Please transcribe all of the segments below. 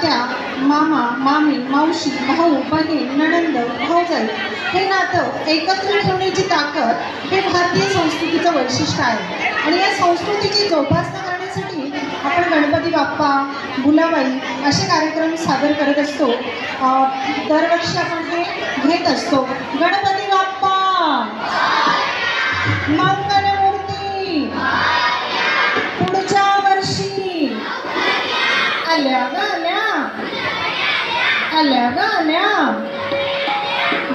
आत्या, मामा, मामी, मावशी, भाऊ, बहीण, नणंद, भाऊजाई हे नातं एकत्र ठेवण्याची ताकद हे भारतीय संस्कृतीचं वैशिष्ट्य आहे. आणि या संस्कृतीची जोपासना करण्यासाठी आपण गणपती बाप्पा, भुलाबाई असे कार्यक्रम सादर करत असतो. दरवर्षी आपण हे घेत असतो. गणपती बाप्पा, मंगलमूर्ती, पुढच्या वर्षी आल्या ग आल्या, आल्या ग आल्या.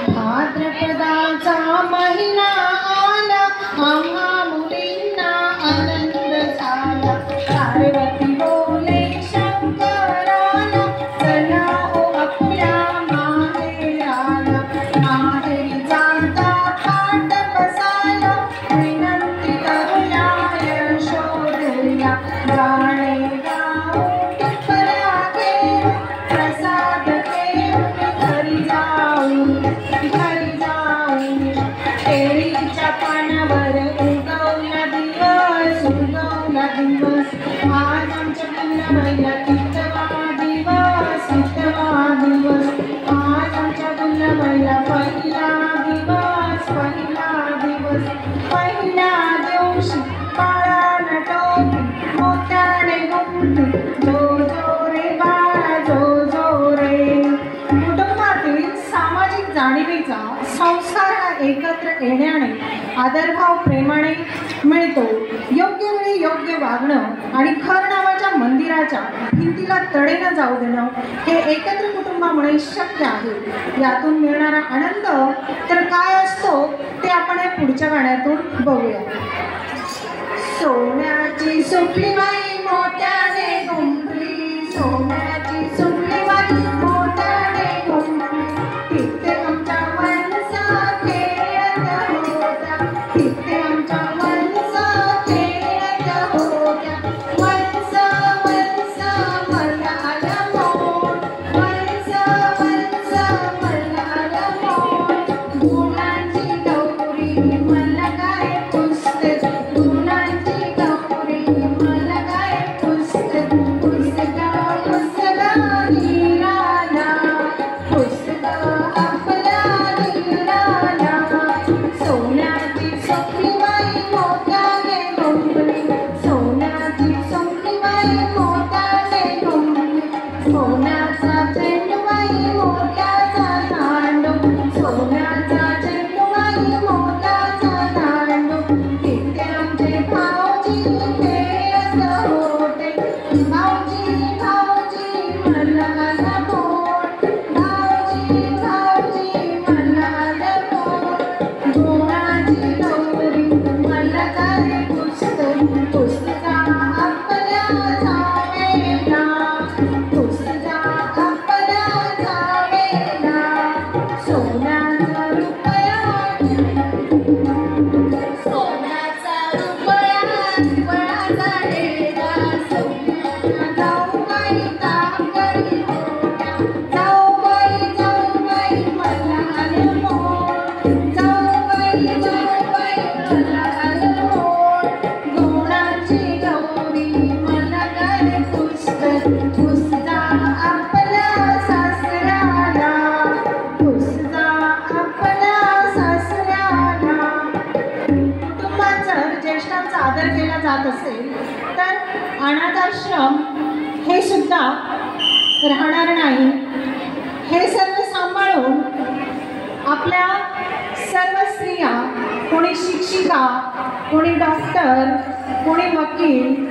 भाद्रपदाचा महिना आला, आम्हा मुलींना आनंद झाला. पार्वती बोले शंकराला, चला हो आपल्या माहेराला. माहेरी जाता पाट बसायला, विनंती करूया यशोदेला. गाणे गाऊन टिपऱ्या घेऊन, प्रसाद घेऊन घरी जाऊन, घरी जाऊन. केळीच्या पानावर उगवला दिवस, उगवला दिवस. आज आमच्या गुलाबाईला कितवा दिवस, कितवा दिवस. आज आमच्या गुलाबाईला पहिला दिवस, पहिला दिवस. पहिल्या दिवशी बाळाला टोपी, मोत्याने गुंफी, जो जो रे बाळा जो जो रे. कुटुंबातील सामाजिक जाणीवेचा संस्कार हा एकत्र येण्याने, आदरभाव प्रेमाने मिळतो. योग्य वेळी योग्य वागणं आणि खर नावाच्या मंदिराच्या भिंतीला तडे न जाऊ देणं हे एकत्र कुटुंबामुळे शक्य आहे. यातून मिळणारा आनंद तर काय असतो ते आपण या पुढच्या गाण्यातून बघूया. सोन्याची सुपली बाई मोत्याने गुंफली, सोन्याची सुपली बाई मोत्याने गुंफली. तिथे आमच्या वंसा खेळत होत्या, तिथे आमच्या वंसा खेळत होत्या. वंस वंस मला आलं मोड, वंस वंस मला आलं मोड. गुणांची गौरी मला काय पुस्तक, गुणांची गौरी मला काय पुस्तक. पुस्तका पुस्तका निराला, पुस्तका आपला निराला. सोन्याची सुपली बाई मोत्याने गुंफली, सोन्याची सुपली बाई मोत्याने गुंफली. सोन्याचा चेंडूबाई मोत्याचा दांडू, सोन्याचा चेंडूबाई मोत्याचा दांडू. तिथे आमचे भाऊजी खेळत होते, भाऊजी भाऊजी मला आलं मोड, भाऊजी भाऊजी मला आलं मोड. गुणाची गौरी मला काय पुस्तक, पुस्तका आपल्या जावेला, पुस्तका आपल्या जावेला. सोन्याचा रुपया, सोन्याचा रुपया वळाचा डेरा. सोन्याला जाऊबाई ताकरी होत्या, जाऊबाई जाऊबाई मला आलं मोड, जाऊबाई जाऊबाई मला आलं मोड. गुणाची गौरी मला काय पुस्तक, पुसजा आपल्या सासऱ्याला, पुसजा आपल्या सासऱ्याला. कुटुंबात जर ज्येष्ठांचा आदर केला जात असेल तर अनाथाश्रम हे सुद्धा राहणार नाही. हे सर्व सांभाळून आपल्या सर्व स्त्रिया, कोणी शिक्षिका, कोणी डॉक्टर, कोणी वकील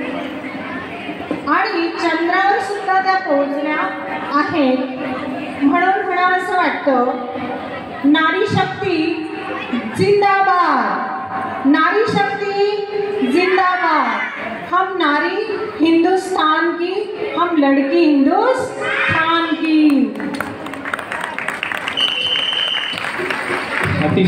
आणि चंद्रावर सुद्धा त्या पोहोचल्या आहेत. म्हणून म्हणावंसं वाटतं, नारी शक्ती जिंदाबाद, नारी शक्ती जिंदाबाद. हम नारी हिंदुस्तान की, हम लड़की हिंदुस्तान की. अतिशय